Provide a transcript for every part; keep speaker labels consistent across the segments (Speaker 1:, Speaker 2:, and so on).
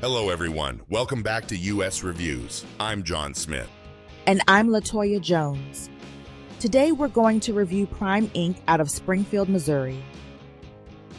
Speaker 1: Hello everyone, welcome back to US Reviews. I'm John Smith.
Speaker 2: And I'm Latoya Jones. Today we're going to review Prime Inc. out of Springfield, Missouri.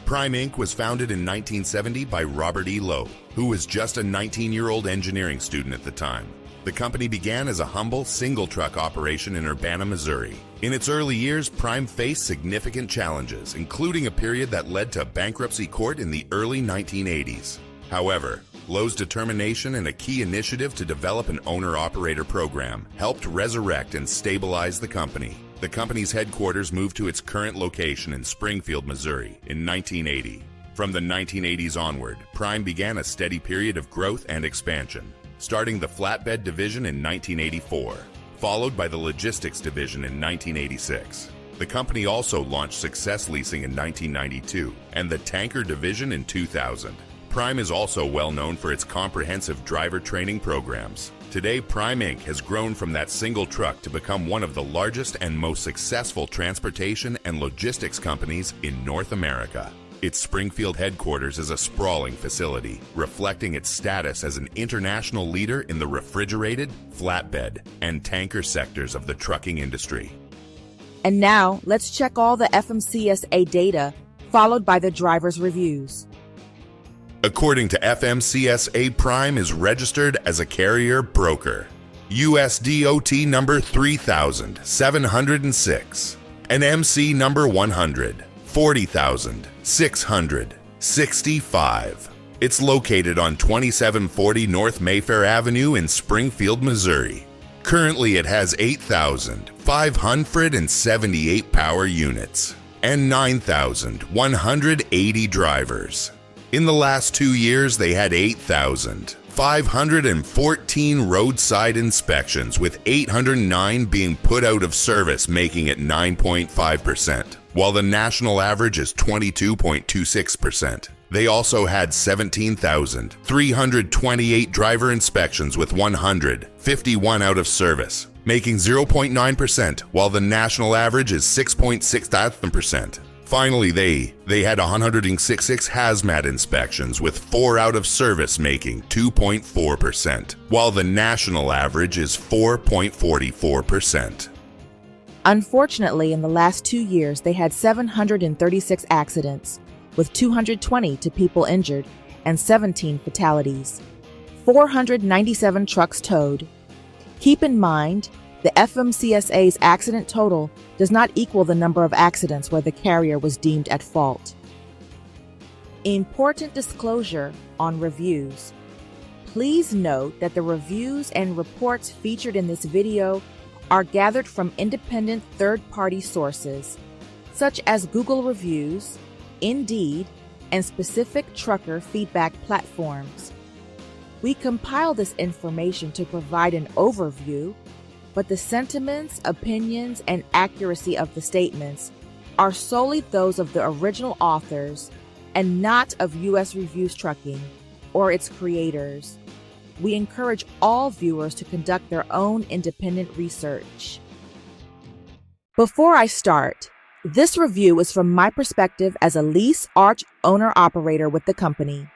Speaker 1: Prime Inc. was founded in 1970 by Robert E. Lowe, who was just a 19-year-old engineering student at the time. The company began as a humble single-truck operation in Urbana, Missouri. In its early years, Prime faced significant challenges, including a period that led to bankruptcy court in the early 1980s. However, Lowe's determination and a key initiative to develop an owner-operator program helped resurrect and stabilize the company. The company's headquarters moved to its current location in Springfield, Missouri in 1980. From the 1980s onward, Prime began a steady period of growth and expansion, starting the flatbed division in 1984, followed by the logistics division in 1986. The company also launched Success Leasing in 1992 and the tanker division in 2000. Prime is also well known for its comprehensive driver training programs. Today, Prime Inc. has grown from that single truck to become one of the largest and most successful transportation and logistics companies in North America. Its Springfield headquarters is a sprawling facility, reflecting its status as an international leader in the refrigerated, flatbed, and tanker sectors of the trucking industry.
Speaker 2: And now, let's check all the FMCSA data, followed by the driver's reviews.
Speaker 1: According to FMCSA, Prime is registered as a carrier broker. USDOT number 3706. And MC number 100, 40,665. It's located on 2740 North Mayfair Avenue in Springfield, Missouri. Currently, it has 8,578 power units and 9,180 drivers. In the last 2 years, they had 8,514 roadside inspections, with 809 being put out of service, making it 9.5%, while the national average is 22.26%. They also had 17,328 driver inspections, with 151 out of service, making 0.9%, while the national average is 6.6%. Finally, they had 166 hazmat inspections, with 4 out of service, making 2.4%, while the national average is 4.44%.
Speaker 2: Unfortunately, in the last 2 years, they had 736 accidents, with 220 to people injured and 17 fatalities. 497 trucks towed. Keep in mind, the FMCSA's accident total does not equal the number of accidents where the carrier was deemed at fault. Important disclosure on reviews. Please note that the reviews and reports featured in this video are gathered from independent third-party sources, such as Google Reviews, Indeed, and specific trucker feedback platforms. We compile this information to provide an overview, but the sentiments, opinions, and accuracy of the statements are solely those of the original authors and not of US Reviews Trucking or its creators. We encourage all viewers to conduct their own independent research. Before I start, this review is from my perspective as a lease arch owner-operator with the company.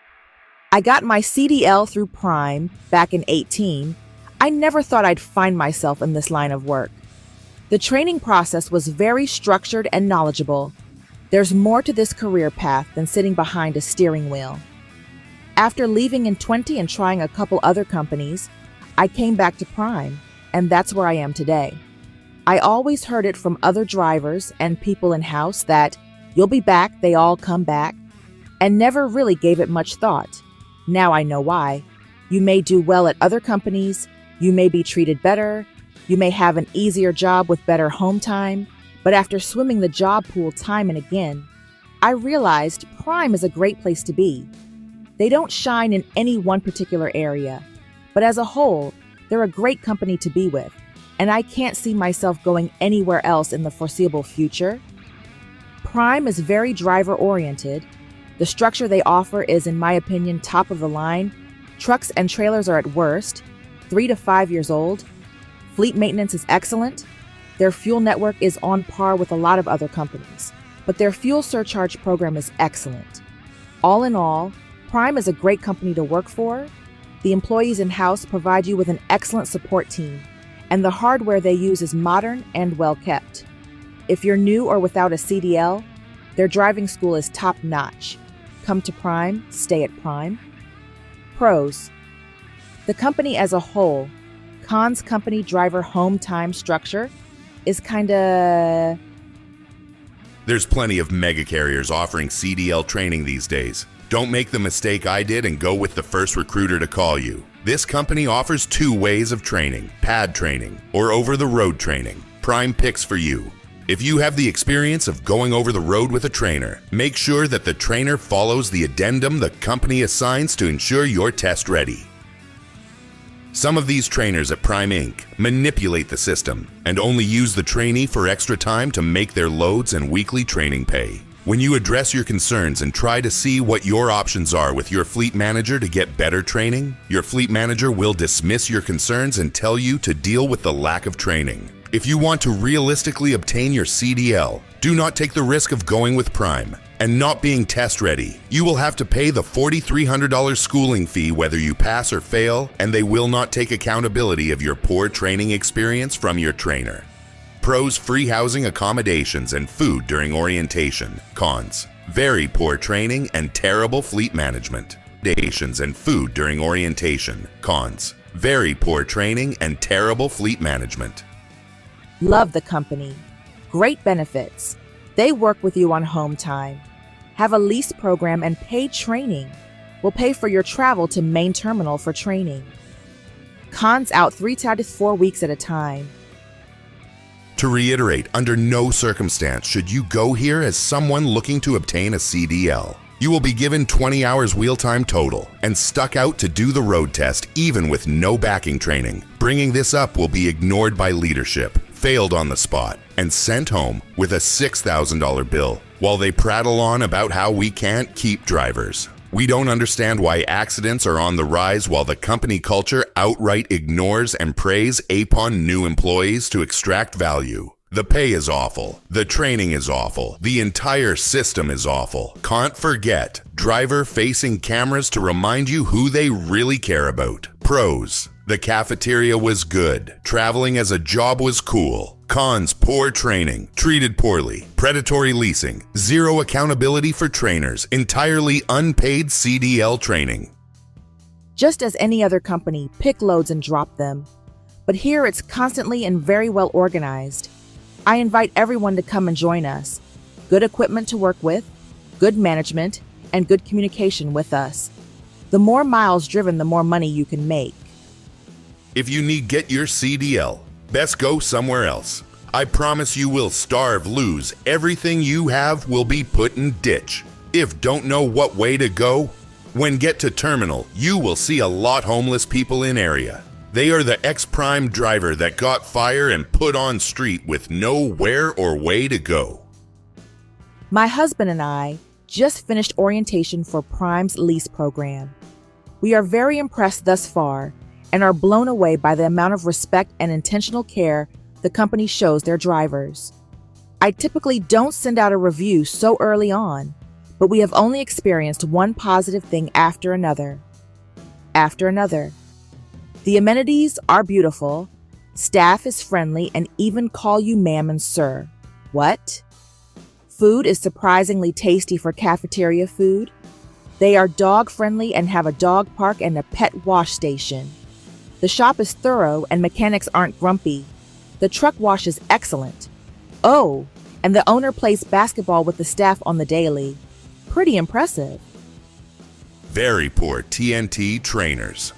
Speaker 2: I got my CDL through Prime back in 2018. I never thought I'd find myself in this line of work. The training process was very structured and knowledgeable. There's more to this career path than sitting behind a steering wheel. After leaving in 20 and trying a couple other companies, I came back to Prime, and that's where I am today. I always heard it from other drivers and people in-house that you'll be back, they all come back, and never really gave it much thought. Now I know why. You may do well at other companies, you may be treated better, you may have an easier job with better home time, but after swimming the job pool time and again, I realized Prime is a great place to be. They don't shine in any one particular area, but as a whole, they're a great company to be with, and I can't see myself going anywhere else in the foreseeable future. Prime is very driver-oriented. The structure they offer is, in my opinion, top of the line. Trucks and trailers are at worst 3 to 5 years old. Fleet maintenance is excellent. Their fuel network is on par with a lot of other companies, but their fuel surcharge program is excellent. All in all, Prime is a great company to work for. The employees in-house provide you with an excellent support team, and the hardware they use is modern and well-kept. If you're new or without a CDL, their driving school is top-notch. Come to Prime, stay at Prime. Pros. The company as a whole. Cons: company driver home time structure is kinda...
Speaker 1: There's plenty of mega carriers offering CDL training these days. Don't make the mistake I did and go with the first recruiter to call you. This company offers 2 ways of training: pad training or over-the-road training. Prime picks for you. If you have the experience of going over the road with a trainer, make sure that the trainer follows the addendum the company assigns to ensure you're test ready. Some of these trainers at Prime Inc. manipulate the system and only use the trainee for extra time to make their loads and weekly training pay. When you address your concerns and try to see what your options are with your fleet manager to get better training, your fleet manager will dismiss your concerns and tell you to deal with the lack of training. If you want to realistically obtain your CDL, do not take the risk of going with Prime and not being test ready. You will have to pay the $4,300 schooling fee whether you pass or fail, and they will not take accountability of your poor training experience from your trainer. Pros: free housing accommodations and food during orientation. Cons: very poor training and terrible fleet management. Accommodations and food during orientation. Cons: very poor training and terrible fleet management.
Speaker 2: Love the company. Great benefits. They work with you on home time. Have a lease program and paid training. Will pay for your travel to main terminal for training. Cons: out 3 to 4 weeks at a time.
Speaker 1: To reiterate, under no circumstance should you go here as someone looking to obtain a CDL. You will be given 20 hours wheel time total and stuck out to do the road test even with no backing training. Bringing this up will be ignored by leadership, failed on the spot, and sent home with a $6,000 bill while they prattle on about how we can't keep drivers. We don't understand why accidents are on the rise while the company culture outright ignores and preys upon new employees to extract value. The pay is awful. The training is awful. The entire system is awful. Can't forget driver-facing cameras to remind you who they really care about. Pros: the cafeteria was good. Traveling as a job was cool. Cons: poor training, treated poorly, predatory leasing, zero accountability for trainers, entirely unpaid CDL training.
Speaker 2: Just as any other company, pick loads and drop them. But here it's constantly and very well organized. I invite everyone to come and join us. Good equipment to work with, good management, and good communication with us. The more miles driven, the more money you can make.
Speaker 1: If you need get your CDL, best go somewhere else. I promise you will starve, lose. Everything you have will be put in ditch. If don't know what way to go, when get to terminal, you will see a lot homeless people in area. They are the ex-Prime driver that got fire and put on street with no where or way to go.
Speaker 2: My husband and I just finished orientation for Prime's lease program. We are very impressed thus far and are blown away by the amount of respect and intentional care the company shows their drivers. I typically don't send out a review so early on, but we have only experienced one positive thing after another. The amenities are beautiful, staff is friendly and even call you ma'am and sir. What? Food is surprisingly tasty for cafeteria food. They are dog friendly and have a dog park and a pet wash station. The shop is thorough and mechanics aren't grumpy. The truck wash is excellent. Oh, and the owner plays basketball with the staff on the daily. Pretty impressive.
Speaker 1: Very poor TNT trainers.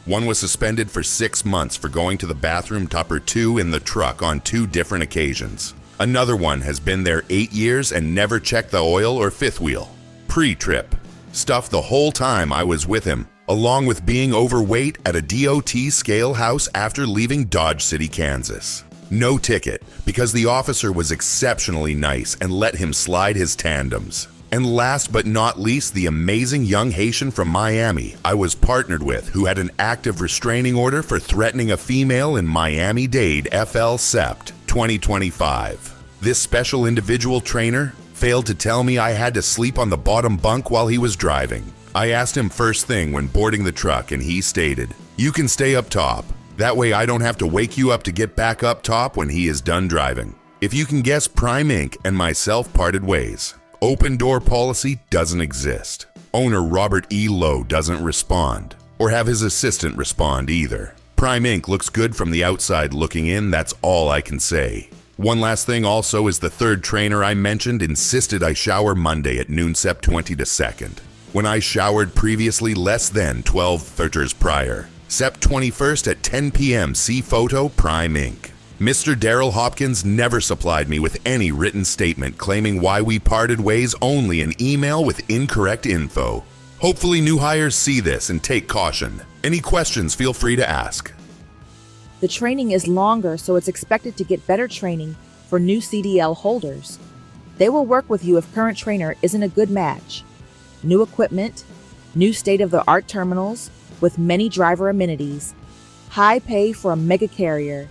Speaker 1: One was suspended for 6 months for going to the bathroom tupper 2 in the truck on 2 different occasions. Another one has been there 8 years and never checked the oil or fifth wheel. Pre-trip. Stuff the whole time I was with him, along with being overweight at a DOT scale house after leaving Dodge City, Kansas. No ticket, because the officer was exceptionally nice and let him slide his tandems. And last but not least, the amazing young Haitian from Miami I was partnered with who had an active restraining order for threatening a female in Miami-Dade FL Sept 2025. This special individual trainer failed to tell me I had to sleep on the bottom bunk while he was driving. I asked him first thing when boarding the truck, and he stated, "You can stay up top. That way I don't have to wake you up to get back up top when he is done driving." If you can guess, Prime Inc. and myself parted ways. Open door policy doesn't exist. Owner Robert E. Lowe doesn't respond, or have his assistant respond either. Prime Inc. looks good from the outside looking in, that's all I can say. One last thing also is the third trainer I mentioned insisted I shower Monday at noon Sep 20 to 2nd, when I showered previously less than 12 filters prior. Sep 21st at 10 p.m. See photo Prime Inc. Mr. Daryl Hopkins never supplied me with any written statement claiming why we parted ways, only an email with incorrect info. Hopefully new hires see this and take caution. Any questions, feel free to ask.
Speaker 2: The training is longer, so it's expected to get better training for new CDL holders. They will work with you if current trainer isn't a good match. New equipment, new state-of-the-art terminals with many driver amenities, high pay for a mega carrier.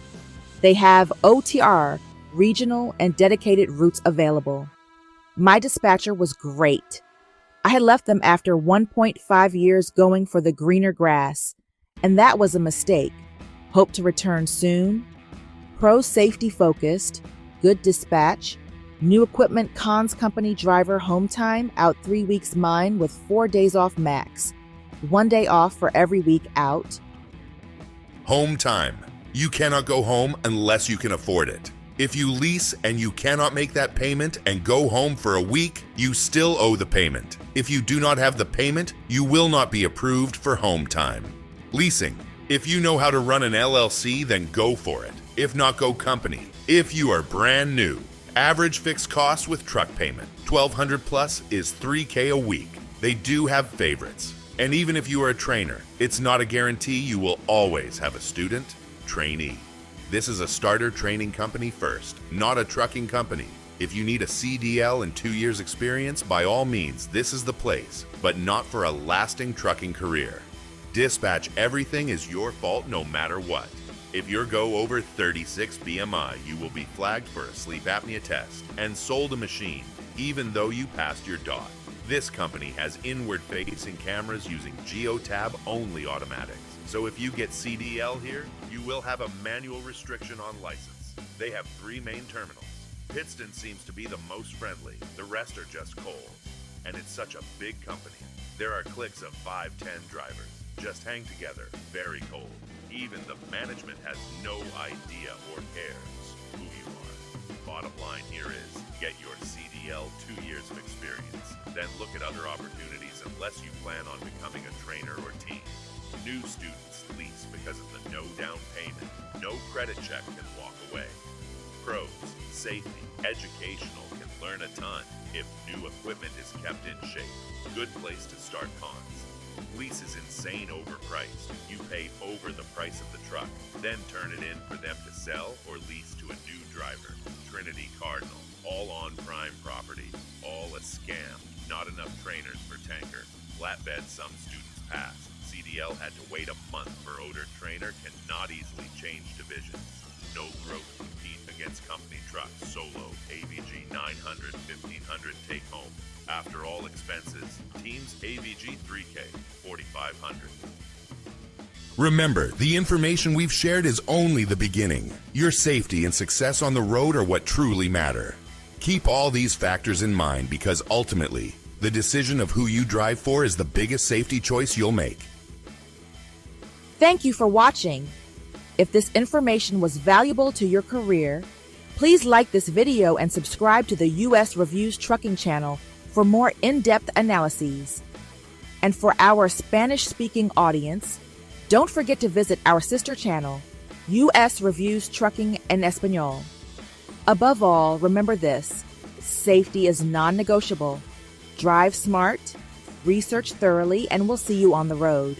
Speaker 2: They have OTR, regional and dedicated routes available. My dispatcher was great. I had left them after 1.5 years going for the greener grass, and that was a mistake. Hope to return soon. Pro safety focused, good dispatch, new equipment cons company driver home time out 3 weeks mine with 4 days off max. 1 day off for every week out.
Speaker 1: Home time. You cannot go home unless you can afford it. If you lease and you cannot make that payment and go home for a week, you still owe the payment. If you do not have the payment, you will not be approved for home time. Leasing. If you know how to run an LLC, then go for it. If not, go company. If you are brand new, average fixed cost with truck payment, $1,200 plus is $3K a week. They do have favorites. And even if you are a trainer, it's not a guarantee you will always have a student trainee. This is a starter training company first, not a trucking company. If you need a CDL and 2 years experience, by all means, this is the place, but not for a lasting trucking career. Dispatch everything is your fault no matter what. If you go over 36 BMI, you will be flagged for a sleep apnea test and sold a machine, even though you passed your DOT. This company has inward-facing cameras using Geotab only automatics. So if you get CDL here, you will have a manual restriction on license. They have 3 main terminals. Pittston seems to be the most friendly. The rest are just coals. And it's such a big company. There are cliques of 5-10 drivers. Just hang together, very cold. Even the management has no idea or cares who you are. Bottom line here is, get your CDL 2 years of experience. Then look at other opportunities unless you plan on becoming a trainer or team. New students lease because of the no down payment. No credit check can walk away. Pros, safety, educational can learn a ton if new equipment is kept in shape. Good place to start cons. Lease is insane overpriced. You pay over the price of the truck, then turn it in for them to sell or lease to a new driver. Trinity Cardinal, all on prime property, all a scam. Not enough trainers for tanker. Flatbed some students passed. CDL had to wait a month for odor trainer, cannot easily change divisions. No growth compete against company trucks. Solo, AVG 900, 1500 take home. After all expenses, teams AVG 3K, 4500. Remember, the information we've shared is only the beginning. Your safety and success on the road are what truly matter. Keep all these factors in mind because ultimately, the decision of who you drive for is the biggest safety choice you'll make.
Speaker 2: Thank you for watching. If this information was valuable to your career, please like this video and subscribe to the US Reviews Trucking channel for more in-depth analyses. And for our Spanish-speaking audience, don't forget to visit our sister channel, US Reviews Trucking en Español. Above all, remember this: safety is non-negotiable. Drive smart, research thoroughly, and we'll see you on the road.